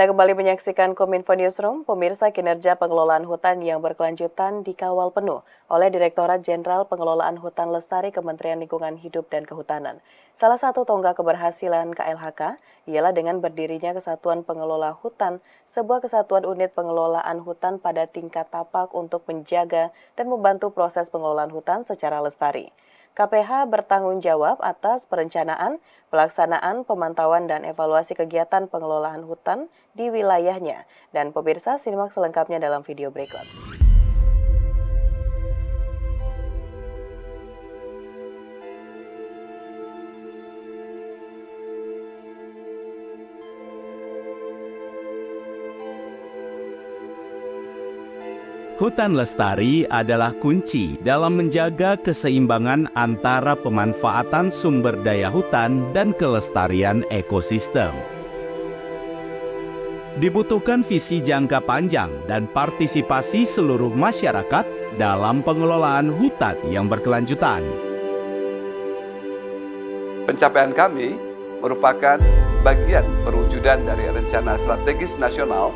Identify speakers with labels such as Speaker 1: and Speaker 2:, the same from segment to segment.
Speaker 1: Anda kembali menyaksikan Kominfo Newsroom, pemirsa. Kinerja pengelolaan hutan yang berkelanjutan dikawal penuh oleh Direktorat Jenderal Pengelolaan Hutan Lestari Kementerian Lingkungan Hidup dan Kehutanan. Salah satu tonggak keberhasilan KLHK ialah dengan berdirinya Kesatuan Pengelola Hutan, sebuah kesatuan unit pengelolaan hutan pada tingkat tapak untuk menjaga dan membantu proses pengelolaan hutan secara lestari. KPH bertanggung jawab atas perencanaan, pelaksanaan, pemantauan, dan evaluasi kegiatan pengelolaan hutan di wilayahnya. Dan pemirsa, simak selengkapnya dalam video berikut.
Speaker 2: Hutan lestari adalah kunci dalam menjaga keseimbangan antara pemanfaatan sumber daya hutan dan kelestarian ekosistem. Dibutuhkan visi jangka panjang dan partisipasi seluruh masyarakat dalam pengelolaan hutan yang berkelanjutan.
Speaker 3: Pencapaian kami merupakan bagian perwujudan dari rencana strategis nasional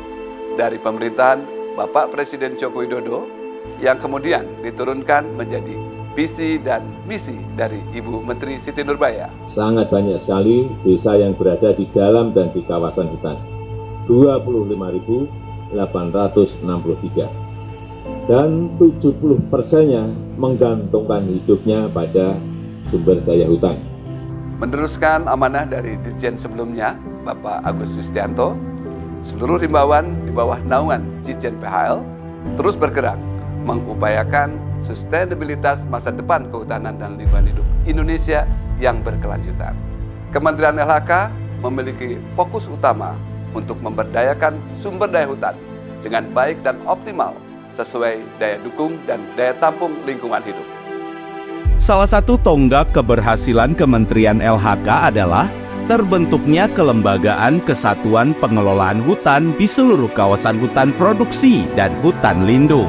Speaker 3: dari pemerintahan Bapak Presiden Joko Widodo yang kemudian diturunkan menjadi visi dan misi dari Ibu Menteri Siti Nurbaya.
Speaker 4: Sangat banyak sekali desa yang berada di dalam dan di kawasan hutan. 25.863. Dan 70%-nya menggantungkan hidupnya pada sumber daya hutan.
Speaker 3: Meneruskan amanah dari Dirjen sebelumnya, Bapak Agus Yustianto, seluruh himbauan di bawah naungan Ditjen PHL terus bergerak mengupayakan sustainabilitas masa depan kehutanan dan lingkungan hidup Indonesia yang berkelanjutan. Kementerian LHK memiliki fokus utama untuk memberdayakan sumber daya hutan dengan baik dan optimal sesuai daya dukung dan daya tampung lingkungan hidup.
Speaker 2: Salah satu tonggak keberhasilan Kementerian LHK adalah terbentuknya Kelembagaan Kesatuan Pengelolaan Hutan di seluruh kawasan hutan produksi dan hutan lindung.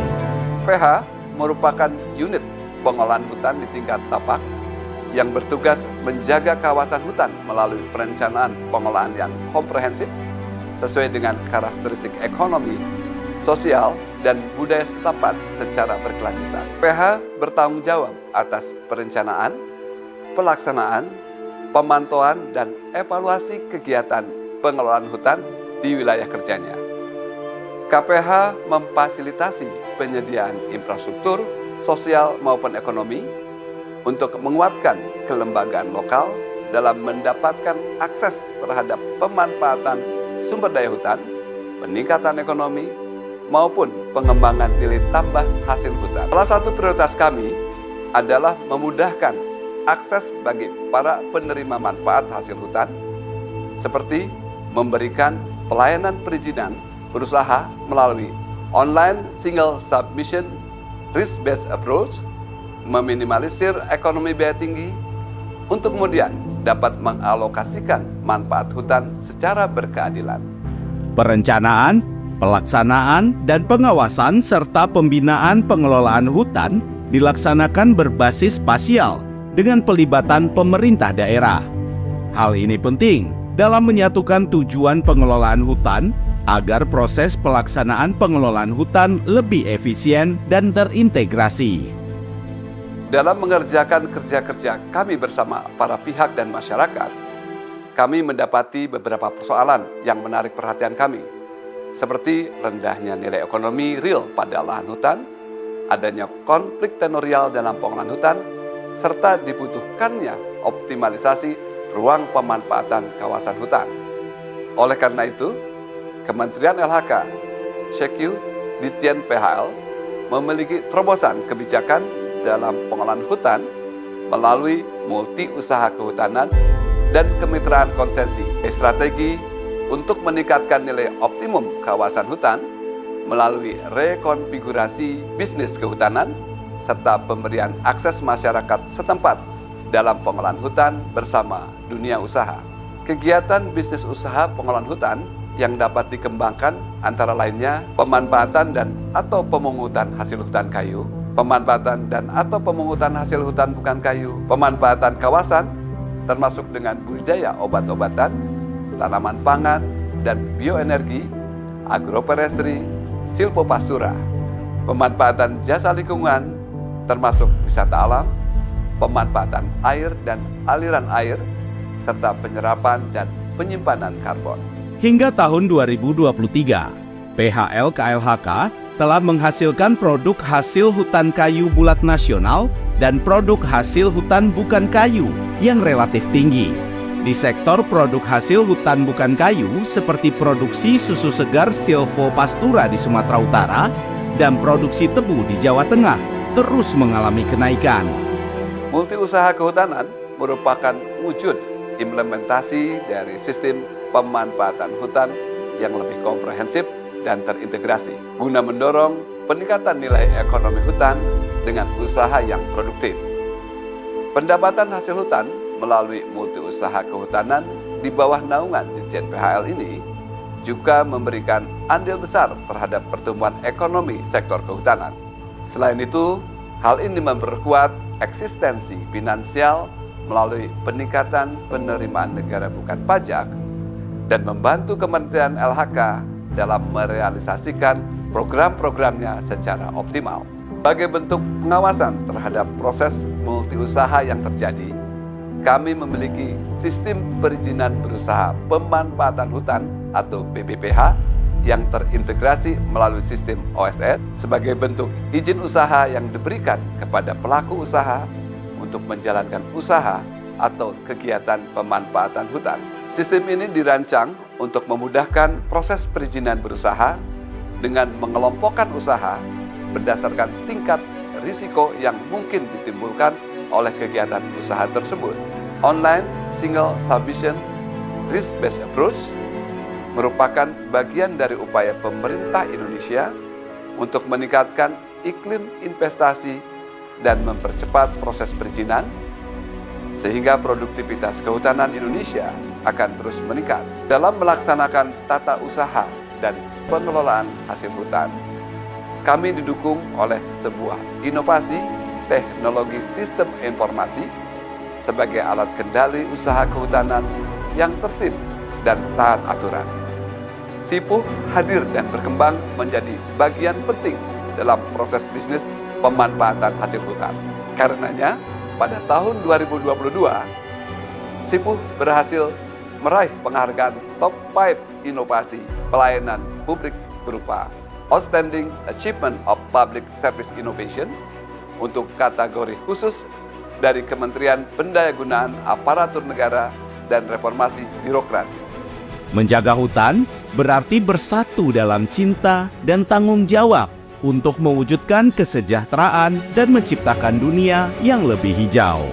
Speaker 3: PH merupakan unit pengelolaan hutan di tingkat tapak yang bertugas menjaga kawasan hutan melalui perencanaan pengelolaan yang komprehensif sesuai dengan karakteristik ekonomi, sosial, dan budaya setempat secara berkelanjutan. PH bertanggung jawab atas perencanaan, pelaksanaan, pemantauan, dan evaluasi kegiatan pengelolaan hutan di wilayah kerjanya. KPH memfasilitasi penyediaan infrastruktur, sosial maupun ekonomi untuk menguatkan kelembagaan lokal dalam mendapatkan akses terhadap pemanfaatan sumber daya hutan, peningkatan ekonomi, maupun pengembangan nilai tambah hasil hutan. Salah satu prioritas kami adalah memudahkan akses bagi para penerima manfaat hasil hutan, seperti memberikan pelayanan perizinan berusaha melalui online single submission risk-based approach, meminimalisir ekonomi biaya tinggi, untuk kemudian dapat mengalokasikan manfaat hutan secara berkeadilan.
Speaker 2: Perencanaan, pelaksanaan, dan pengawasan serta pembinaan pengelolaan hutan dilaksanakan berbasis spasial dengan pelibatan pemerintah daerah. Hal ini penting dalam menyatukan tujuan pengelolaan hutan agar proses pelaksanaan pengelolaan hutan lebih efisien dan terintegrasi.
Speaker 3: Dalam mengerjakan kerja-kerja kami bersama para pihak dan masyarakat, kami mendapati beberapa persoalan yang menarik perhatian kami, seperti rendahnya nilai ekonomi real pada lahan hutan, adanya konflik tenurial dalam pengelolaan hutan, serta dibutuhkannya optimalisasi ruang pemanfaatan kawasan hutan. Oleh karena itu, Kementerian LHK, Sekyu, Ditjen PHL memiliki terobosan kebijakan dalam pengelolaan hutan melalui multi usaha kehutanan dan kemitraan konsesi. Strategi untuk meningkatkan nilai optimum kawasan hutan melalui rekonfigurasi bisnis kehutanan serta pemberian akses masyarakat setempat dalam pengelolaan hutan bersama dunia usaha. Kegiatan bisnis usaha pengelolaan hutan yang dapat dikembangkan antara lainnya pemanfaatan dan atau pemungutan hasil hutan kayu, pemanfaatan dan atau pemungutan hasil hutan bukan kayu, pemanfaatan kawasan termasuk dengan budidaya obat-obatan, tanaman pangan, dan bioenergi, agroforestry, silvopastura, pemanfaatan jasa lingkungan, termasuk wisata alam, pemanfaatan air dan aliran air, serta penyerapan dan penyimpanan karbon.
Speaker 2: Hingga tahun 2023, PHL KLHK telah menghasilkan produk hasil hutan kayu bulat nasional dan produk hasil hutan bukan kayu yang relatif tinggi. Di sektor produk hasil hutan bukan kayu seperti produksi susu segar silvopastura di Sumatera Utara dan produksi tebu di Jawa Tengah terus mengalami kenaikan.
Speaker 3: Multiusaha kehutanan merupakan wujud implementasi dari sistem pemanfaatan hutan yang lebih komprehensif dan terintegrasi, guna mendorong peningkatan nilai ekonomi hutan dengan usaha yang produktif. Pendapatan hasil hutan melalui multiusaha kehutanan di bawah naungan Ditjen PHL ini juga memberikan andil besar terhadap pertumbuhan ekonomi sektor kehutanan. Selain itu, hal ini memperkuat eksistensi finansial melalui peningkatan penerimaan negara bukan pajak dan membantu Kementerian LHK dalam merealisasikan program-programnya secara optimal. Sebagai bentuk pengawasan terhadap proses multiusaha yang terjadi, kami memiliki sistem perizinan berusaha pemanfaatan hutan atau PBPH yang terintegrasi melalui sistem OSN sebagai bentuk izin usaha yang diberikan kepada pelaku usaha untuk menjalankan usaha atau kegiatan pemanfaatan hutan. Sistem ini dirancang untuk memudahkan proses perizinan berusaha dengan mengelompokkan usaha berdasarkan tingkat risiko yang mungkin ditimbulkan oleh kegiatan usaha tersebut. Online Single Submission Risk-Based Approach merupakan bagian dari upaya pemerintah Indonesia untuk meningkatkan iklim investasi dan mempercepat proses perizinan, sehingga produktivitas kehutanan Indonesia akan terus meningkat. Dalam melaksanakan tata usaha dan pengelolaan hasil hutan, kami didukung oleh sebuah inovasi teknologi sistem informasi sebagai alat kendali usaha kehutanan yang tertib dan taat aturan. SIPUH hadir dan berkembang menjadi bagian penting dalam proses bisnis pemanfaatan hasil hutan. Karenanya, pada tahun 2022, SIPUH berhasil meraih penghargaan Top 5 Inovasi Pelayanan Publik berupa Outstanding Achievement of Public Service Innovation untuk kategori khusus dari Kementerian Pendayagunaan Aparatur Negara dan Reformasi Birokrasi.
Speaker 2: Menjaga hutan berarti bersatu dalam cinta dan tanggung jawab untuk mewujudkan kesejahteraan dan menciptakan dunia yang lebih hijau.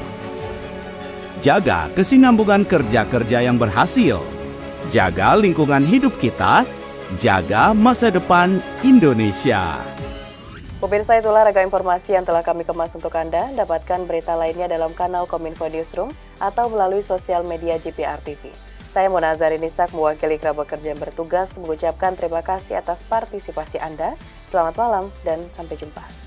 Speaker 2: Jaga kesinambungan kerja-kerja yang berhasil. Jaga lingkungan hidup kita. Jaga masa depan Indonesia.
Speaker 1: Pemirsa, itulah ragam informasi yang telah kami kemas untuk Anda. Dapatkan berita lainnya dalam kanal Kominfo Newsroom atau melalui sosial media GPR TV. Saya Mona Azharinissak mewakili kerabat kerja yang bertugas mengucapkan terima kasih atas partisipasi Anda. Selamat malam dan sampai jumpa.